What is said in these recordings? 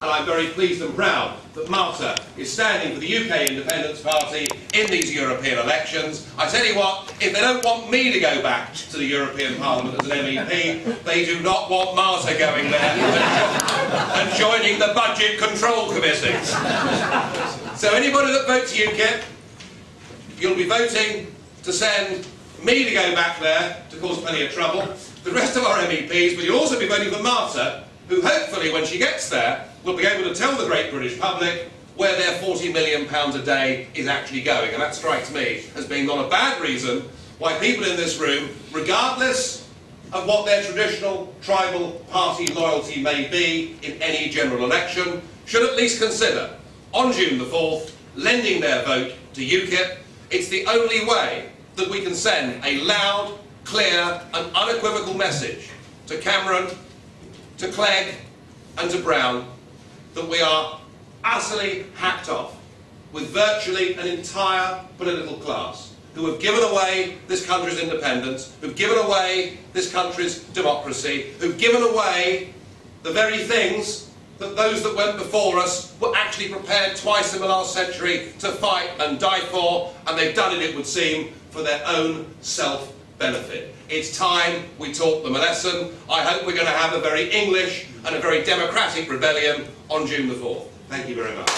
And I'm very pleased and proud that Malta is standing for the UK Independence Party in these European elections. I tell you what, if they don't want me to go back to the European Parliament as an MEP, they do not want Malta going there and joining the Budget Control Committee. So anybody that votes UKIP, you'll be voting to send me to go back there to cause plenty of trouble, the rest of our MEPs, but you'll also be voting for Malta, who hopefully, when she gets there, will be able to tell the great British public where their £40 million a day is actually going. And that strikes me as being not a bad reason why people in this room, regardless of what their traditional tribal party loyalty may be in any general election, should at least consider, on June the 4th, lending their vote to UKIP. It's the only way that we can send a loud, clear and unequivocal message to Cameron, to Clegg and to Brown that we are utterly hacked off with virtually an entire political class who have given away this country's independence, who've given away this country's democracy, who've given away the very things that those that went before us were actually prepared twice in the last century to fight and die for, and they've done it, it would seem, for their own self-benefit. It's time we taught them a lesson. I hope we're going to have a very English and a very democratic rebellion on June the 4th. Thank you very much.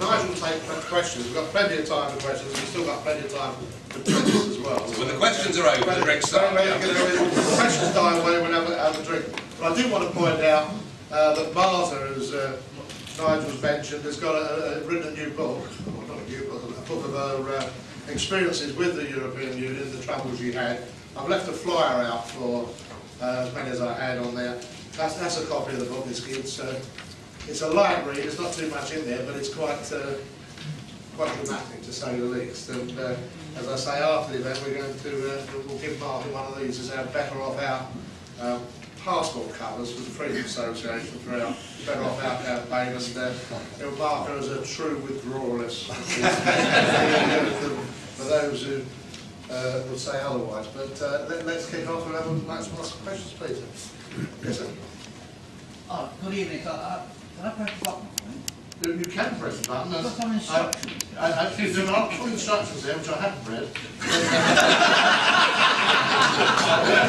Nigel will take questions. We've got plenty of time for questions. We've still got plenty of time for drinks as well. When the questions are over, the drinks start. The questions die away when we have a drink. But I do want to point out that Malta, as Nigel's mentioned, has got written a new book, well, not a new book, a book of her experiences with the European Union, the troubles she had. I've left a flyer out for as many as I had on there. That's a copy of the book. It's a light read, there's not too much in there, but it's quite dramatic to say the least. And as I say, after the event, we're going to we'll give Martin one of these as our better off out passport covers for the Freedom Association for our better off out campaign, and it'll mark her as a true withdrawalist for those who would say otherwise. But let's kick off and have ask some questions, please. Yes, sir. Oh, good evening. Can I press the button? You can press the button. I've got some instructions. Actually, there are some instructions there which I haven't read.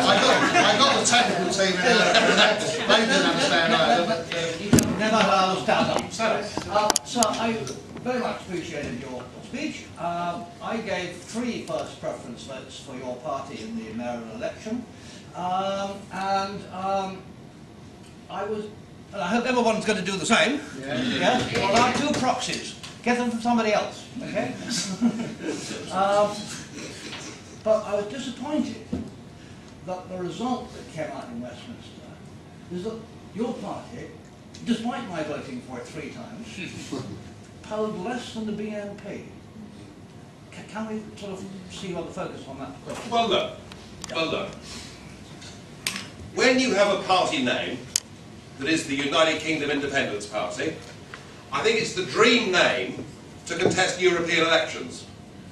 I got the technical team in there. They didn't understand either. But, You can never understand that. So I very much appreciated your speech. I gave 3 first preference votes for your party in the mayoral election. And I hope everyone's going to do the same. Yeah. Well, I have 2 proxies. Get them from somebody else. Okay. But I was disappointed that the result that came out in Westminster is that your party, despite my voting for it 3 times, polled less than the BNP. Can we sort of see what the focus on that question? Well, look. When you have a party name that is the United Kingdom Independence Party, I think it's the dream name to contest European elections,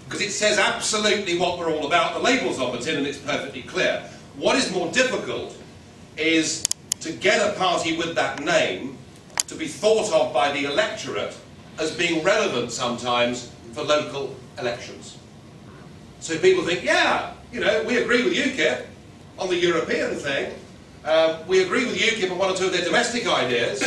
because it says absolutely what we're all about. The label's on the tin and it's perfectly clear. What is more difficult is to get a party with that name to be thought of by the electorate as being relevant sometimes for local elections. So people think, yeah, you know, we agree with UKIP on the European thing, we agree with UKIP on 1 or 2 of their domestic ideas,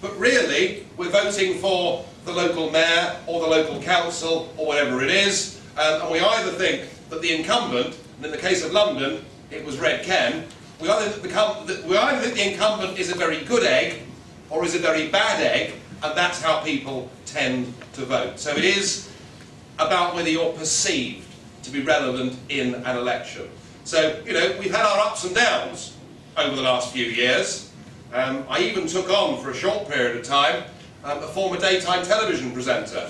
but really we're voting for the local mayor or the local council or whatever it is, and we either think that the incumbent, and in the case of London it was Red Ken, we either think the incumbent is a very good egg or is a very bad egg, and that's how people tend to vote. So it is about whether you're perceived to be relevant in an election. So, you know, we've had our ups and downs over the last few years. I even took on, for a short period of time, a former daytime television presenter,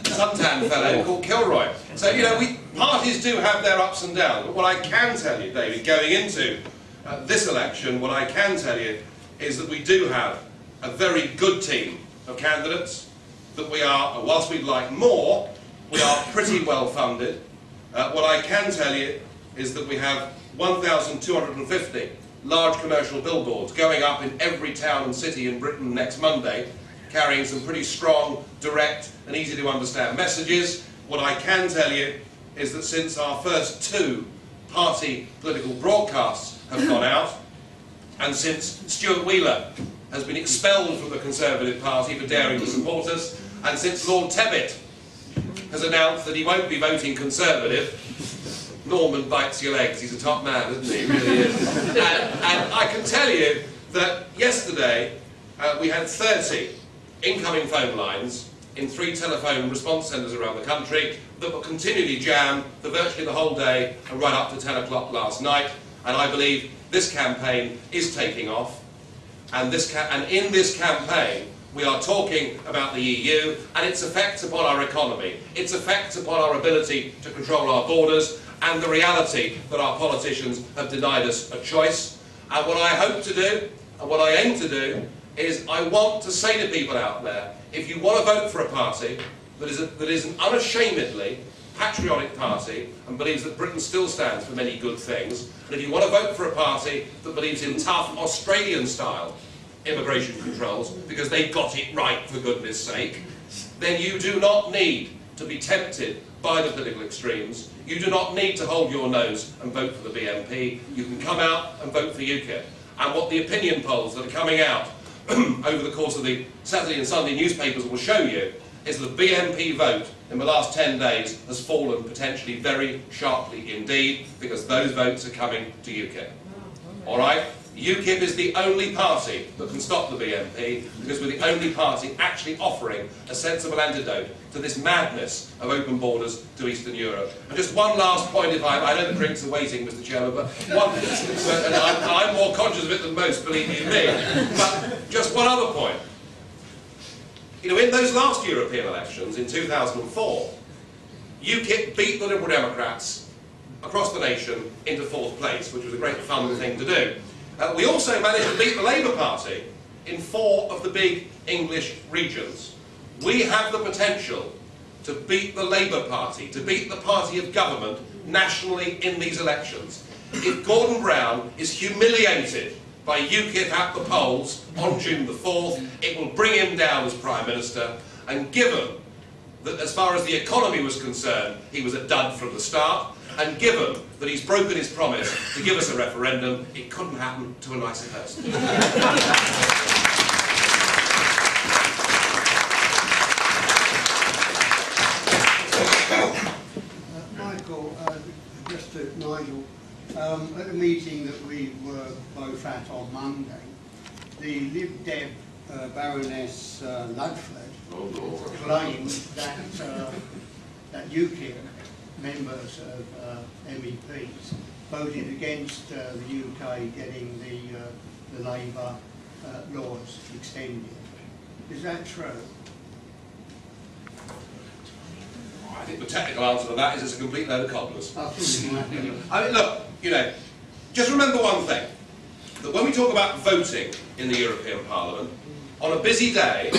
suntan fellow called Kilroy. So, you know, parties do have their ups and downs, but what I can tell you, David, going into this election, what I can tell you is that we do have a very good team of candidates, that we are, whilst we'd like more, we are pretty well funded. What I can tell you is that we have 1,250 large commercial billboards going up in every town and city in Britain next Monday, carrying some pretty strong, direct and easy to understand messages. What I can tell you is that since our first 2 party political broadcasts have gone out, and since Stuart Wheeler has been expelled from the Conservative Party for daring to support us, and since Lord Tebbit has announced that he won't be voting Conservative, Norman bites your legs. He's a top man, isn't he? He really is. And I can tell you that yesterday we had 30 incoming phone lines in 3 telephone response centres around the country that were continually jammed for virtually the whole day and right up to 10 o'clock last night. And I believe this campaign is taking off. And in this campaign, we are talking about the EU and its effects upon our economy, its effects upon our ability to control our borders, and the reality that our politicians have denied us a choice. And what I hope to do, and what I aim to do, is I want to say to people out there, if you want to vote for a party that is an unashamedly patriotic party and believes that Britain still stands for many good things, and if you want to vote for a party that believes in tough Australian-style immigration controls, because they got it right, for goodness sake, then you do not need to be tempted by the political extremes. You do not need to hold your nose and vote for the BNP. You can come out and vote for UKIP. And what the opinion polls that are coming out over the course of the Saturday and Sunday newspapers will show you is that the BNP vote in the last 10 days has fallen potentially very sharply indeed, because those votes are coming to UKIP. All right? UKIP is the only party that can stop the BNP, because we're the only party actually offering a sensible antidote to this madness of open borders to Eastern Europe. And just one last point, if I know the drinks are waiting, Mr. Chairman, but and I'm more conscious of it than most, believe you me. But just one other point. You know, in those last European elections in 2004, UKIP beat the Liberal Democrats across the nation into 4th place, which was a great fun thing to do. We also managed to beat the Labour Party in 4 of the big English regions. We have the potential to beat the Labour Party, to beat the party of government nationally in these elections. If Gordon Brown is humiliated by UKIP at the polls on June the 4th, it will bring him down as Prime Minister, and given that as far as the economy was concerned, he was a dud from the start, and given that he's broken his promise to give us a referendum, it couldn't happen to a nicer person. Michael, just to Nigel, at a meeting that we were both at on Monday, the Lib Dem Baroness Ludford claimed that UKIP members of MEPs voted against the UK getting the Labour laws extended. Is that true? I think the technical answer to that is it's a complete load of cobblers. I think it might be. I mean, look, you know, just remember one thing, that when we talk about voting in the European Parliament, on a busy day,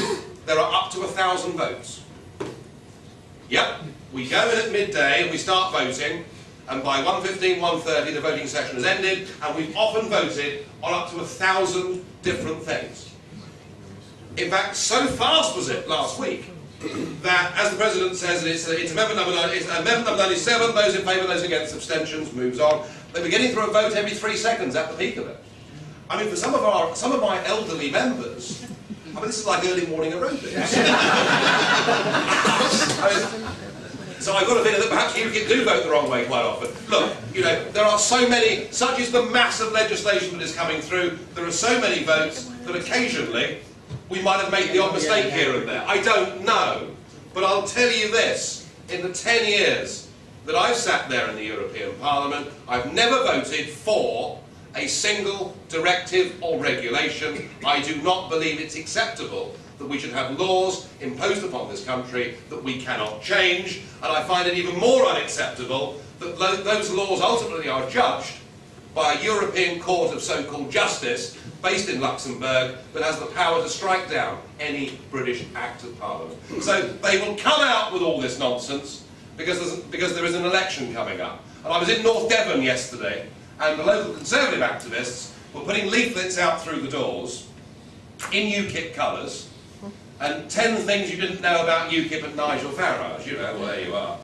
there are up to 1,000 votes. Yep, we go in at midday and we start voting, and by 1:15, 1:30 the voting session has ended, and we've often voted on up to 1,000 different things. In fact, so fast was it last week that, as the President says, it's amendment number 97, those in favour, those against, abstentions, moves on. They were getting through a vote every 3 seconds at the peak of it. I mean, for some of my elderly members, I mean, this is like early morning aerobics. So I've got a feeling that perhaps UKIP do vote the wrong way quite often. Look, you know, there are so many, such is the massive legislation that is coming through, there are so many votes that occasionally we might have made the odd mistake here and there. I don't know. But I'll tell you this, in the 10 years that I've sat there in the European Parliament, I've never voted for a single directive or regulation. I do not believe it's acceptable that we should have laws imposed upon this country that we cannot change, and I find it even more unacceptable that those laws ultimately are judged by a European Court of so-called justice based in Luxembourg that has the power to strike down any British Act of Parliament. So they will come out with all this nonsense because there is an election coming up. And I was in North Devon yesterday, and the local Conservative activists were putting leaflets out through the doors in UKIP colours, and 10 things you didn't know about UKIP and Nigel Farage. You know, well, there you are.